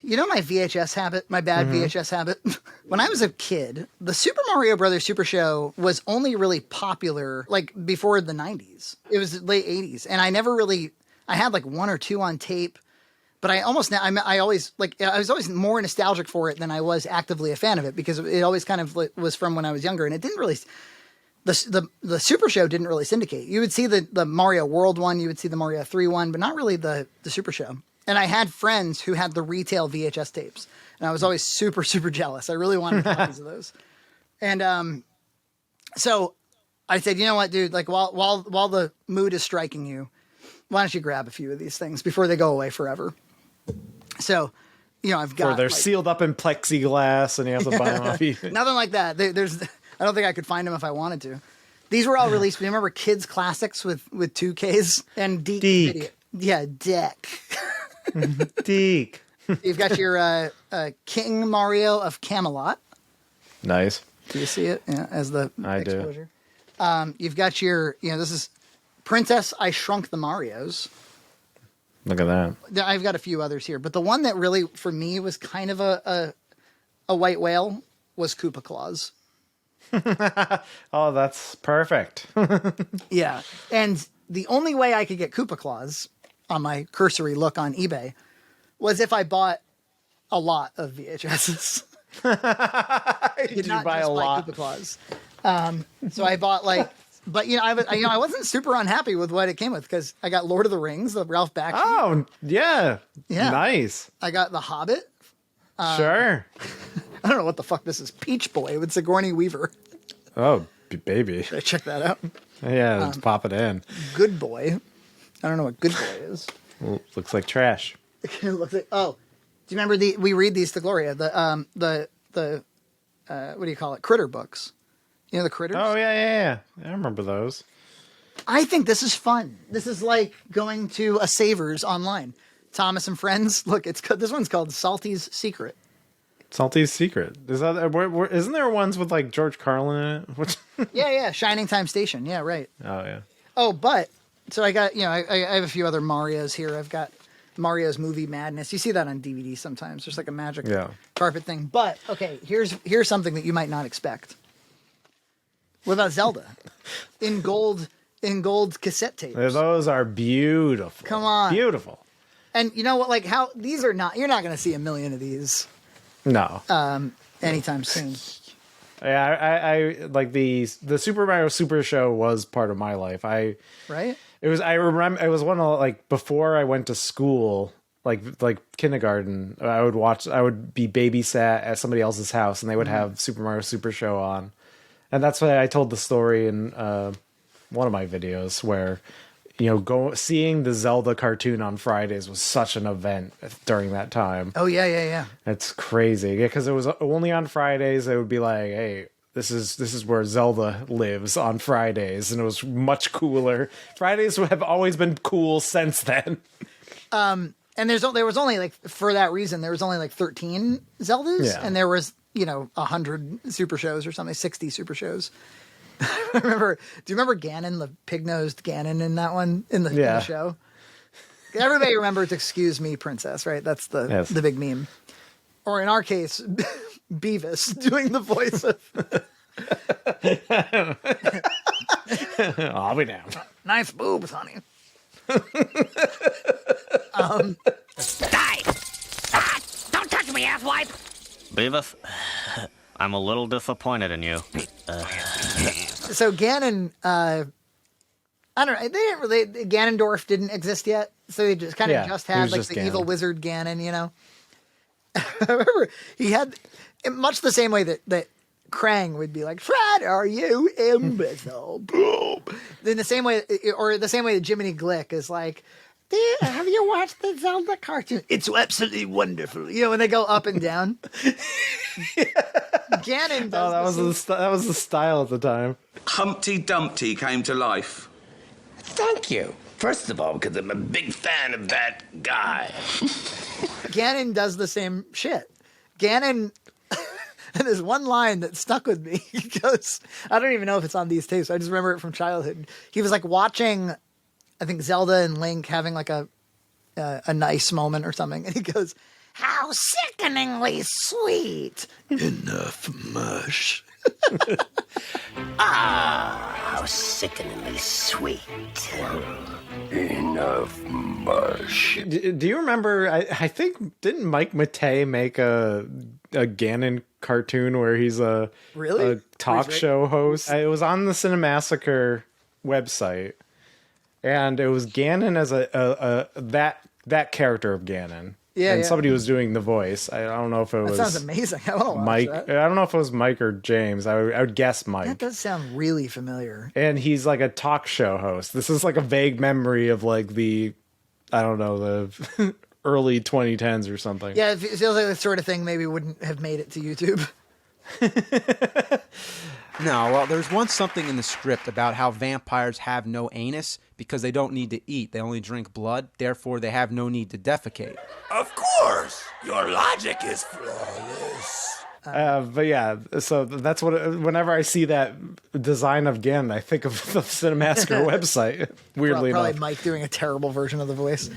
You know my VHS habit, my bad VHS habit? When I was a kid, the Super Mario Brothers Super Show was only really popular like before the 90s. It was late 80s. And I never really, I had like one or two on tape, but I almost, I always, like, I was always more nostalgic for it than I was actively a fan of it because it always kind of was from when I was younger. And it didn't really, the Super Show didn't really syndicate. You would see the Mario World one, you would see the Mario 3 one, but not really the Super Show. And I had friends who had the retail VHS tapes, and I was always super, super jealous. I really wanted copies of those. And so I said, you know what, dude? Like while the mood is striking you, why don't you grab a few of these things before they go away forever? So, you know, I've got. Or they're sealed up in plexiglass, and you have to buy them off eBay. Nothing like that. I don't think I could find them if I wanted to. These were all released. Remember Kids Classics with 2Ks and Deke video. Yeah, Deck. Deke. You've got your King Mario of Camelot. Nice. Do you see it? Yeah, as the exposure. Do. You've got your, this is Princess I Shrunk the Marios. Look at that. I've got a few others here, but the one that really, for me, was kind of a white whale was Koopa Claus. Oh, that's perfect. Yeah. And the only way I could get Koopa Claus on my cursory look on eBay was if I bought a lot of VHSs. Did you buy a lot? Koopa Claus. So I bought but I wasn't super unhappy with what it came with because I got Lord of the Rings, the Ralph Bakshi. Oh, yeah. Nice. I got The Hobbit. Sure. I don't know what the fuck this is. Peach Boy with Sigourney Weaver. Oh, baby. Should I check that out? Yeah, let's pop it in. Good Boy. I don't know what Good Boy is. Well, looks like trash. It looks like, do you remember we read these to Gloria, the what do you call it? Critter books. You know, the critters? Oh, yeah. I remember those. I think this is fun. This is like going to a Savers online. Thomas and Friends. Look, this one's called Salty's Secret. Salty's Secret. Is that isn't there ones with like George Carlin in it? Yeah. Shining Time Station. Yeah, right. Oh, yeah. Oh, but so I got, I have a few other Marios here. I've got Mario's Movie Madness. You see that on DVD sometimes. There's like a magic carpet thing. But okay, here's something that you might not expect. What about Zelda? in gold cassette tapes. Those are beautiful. Come on. Beautiful. And you know what, like how these are not, you're not going to see a million of these. No. Anytime soon. Yeah, I like the Super Mario Super Show was part of my life. Right? I remember it was one of like before I went to school, like kindergarten, I would be babysat at somebody else's house and they would have Super Mario Super Show on. And that's why I told the story in one of my videos where seeing the Zelda cartoon on Fridays was such an event during that time. Oh, yeah. It's crazy. Yeah, because it was only on Fridays. They would be like, hey, this is where Zelda lives on Fridays. And it was much cooler. Fridays have always been cool since then. And there was only like, for that reason, there was only like 13 Zeldas. Yeah. And there was, 100 Super Shows or something, 60 Super Shows. Do you remember Ganon, the pig-nosed Ganon in that one, in the show? Everybody remembers Excuse Me, Princess, right? That's the big meme. Or in our case, Beavis doing the voice of... I'll be down. Nice boobs, honey. Die! Ah, don't touch me, asswipe! Beavis, I'm a little disappointed in you. So Ganon, I don't know. They didn't really. Ganondorf didn't exist yet, so they just kind of just had like the Ganon. Evil wizard Ganon. I remember he had much the same way that Krang would be like, "Fred, are you imbecile?" Boom. In the same way, or the same way that Jiminy Glick is like, have you watched the Zelda cartoon? It's absolutely wonderful. When they go up and down. Ganon does that was the style at the time. Humpty Dumpty came to life. Thank you. First of all, because I'm a big fan of that guy. Ganon does the same shit. Ganon, and there's one line that stuck with me. He goes, I don't even know if it's on these tapes. I just remember it from childhood. He was like watching, I think, Zelda and Link having like a nice moment or something. And he goes, How sickeningly sweet. Enough mush. How sickeningly sweet. Enough mush. Do you remember? I think didn't Mike Matei make a Ganon cartoon where he's a talk show host? It was on the Cinemassacre website, and it was Ganon as that character of Ganon. Yeah, and somebody was doing the voice. I don't know if it was. That sounds amazing. I want to watch Mike. that. I don't know if it was Mike or James. I would guess Mike. That does sound really familiar. And he's like a talk show host. This is like a vague memory of like the early 2010s or something. Yeah, it feels like the sort of thing maybe wouldn't have made it to YouTube. No, well, there's something in the script about how vampires have no anus because they don't need to eat. They only drink blood. Therefore, they have no need to defecate. Of course, your logic is flawless. But yeah, so that's what. Whenever I see that design of Ganon, I think of the Cinemassacre website. Weirdly Probably enough, Mike doing a terrible version of the voice.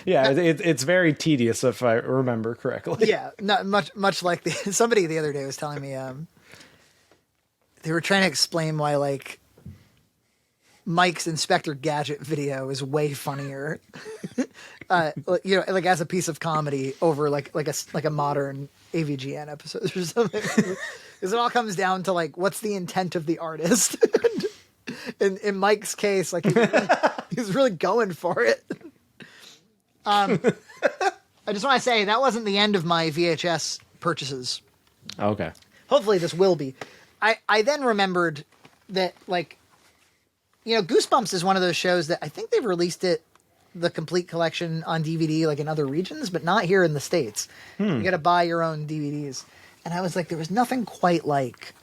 yeah, it's very tedious if I remember correctly. Yeah, not much like somebody the other day was telling me they were trying to explain why like Mike's Inspector Gadget video is way funnier, like as a piece of comedy over like a modern AVGN episode or something. Because it all comes down to like what's the intent of the artist. in Mike's case, like he's really going for it. I just want to say that wasn't the end of my VHS purchases. Okay. Hopefully this will be. I then remembered that, like, Goosebumps is one of those shows that I think they've released the complete collection on DVD, like in other regions, but not here in the States. You got to buy your own DVDs. And I was like, there was nothing quite like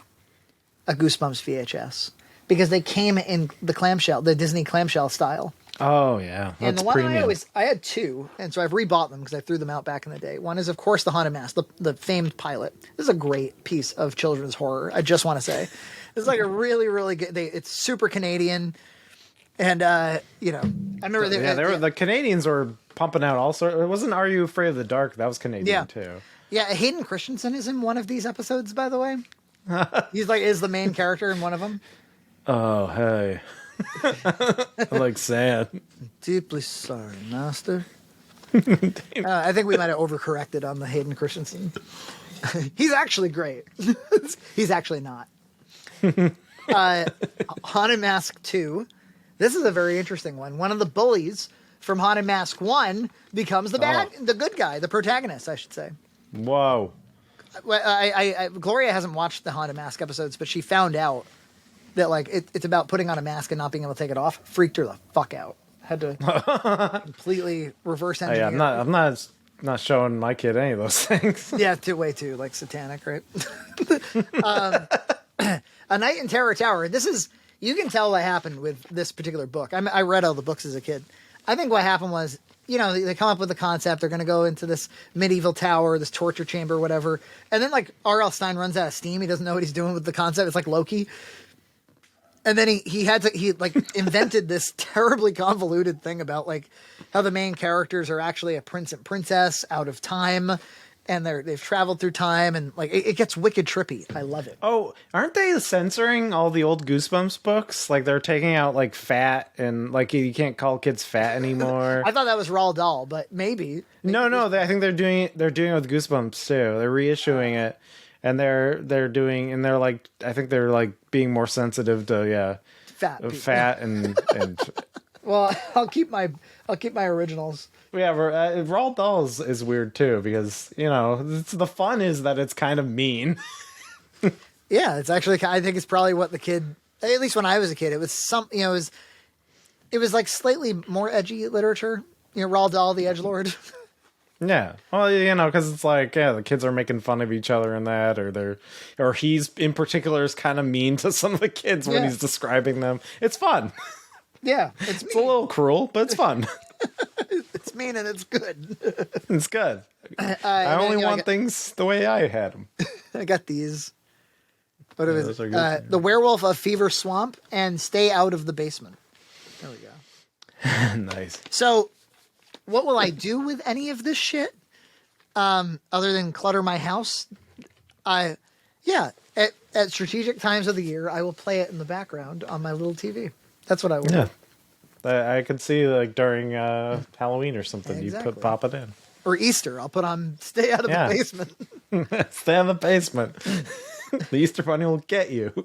a Goosebumps VHS because they came in the Disney clamshell style. Oh yeah, And that's the one premium. I had two, and so I've rebought them because I threw them out back in the day. One is, of course, The Haunted Mask, the famed pilot. This is a great piece of children's horror. I just want to say, it's like a really, really good. It's super Canadian, and I remember the Canadians were pumping out all sorts. It wasn't Are You Afraid of the Dark? That was Canadian too. Yeah, Hayden Christensen is in one of these episodes, by the way. Is the main character in one of them. Oh hey. Like sad. Deeply sorry, master. I think we might have overcorrected on the Hayden Christensen. He's actually great. He's actually not. Haunted Mask 2. This is a very interesting one. One of the bullies from Haunted Mask 1 becomes the good guy, the protagonist, I should say. Whoa. Gloria hasn't watched the Haunted Mask episodes, but she found out that like it's about putting on a mask and not being able to take it off. Freaked her the fuck out. Had to completely reverse engineer. Yeah, I'm not showing my kid any of those things. Yeah, way too like satanic, right? A Night in Terror Tower. You can tell what happened with this particular book. I read all the books as a kid. I think what happened was, they come up with the concept. They're going to go into this medieval tower, this torture chamber, whatever. And then like R.L. Stine runs out of steam. He doesn't know what he's doing with the concept. It's like Loki. And then he invented this terribly convoluted thing about like how the main characters are actually a prince and princess out of time, and they've traveled through time, and like it gets wicked trippy. I love it. Oh, aren't they censoring all the old Goosebumps books? Like they're taking out like fat and like you can't call kids fat anymore. I thought that was Roald Dahl, but maybe. No, I think they're doing it with Goosebumps too. They're reissuing it. And they're like, I think they're like being more sensitive to fat and Well, I'll keep my originals. yeah. Roald Dahl is weird too because the fun is that it's kind of mean. Yeah, it's actually. I think it's probably what the kid. At least when I was a kid, it was it was like slightly more edgy literature. Roald Dahl, the edgelord. Yeah, well, because it's like, the kids are making fun of each other and that, or he's in particular is kind of mean to some of the kids when he's describing them. It's fun. Yeah, it's a little cruel, but it's fun. It's mean and it's good. It's good. I only want things the way I had them. I got these. What is it? The Werewolf of Fever Swamp and Stay Out of the Basement. There we go. Nice. So, what will I do with any of this shit? other than clutter my house, at strategic times of the year, I will play it in the background on my little TV. That's what I will do. I could see like during Halloween or something, Exactly. you pop it in. Or Easter, I'll put on Stay Out of the Basement. Stay in the basement. The Easter Bunny will get you.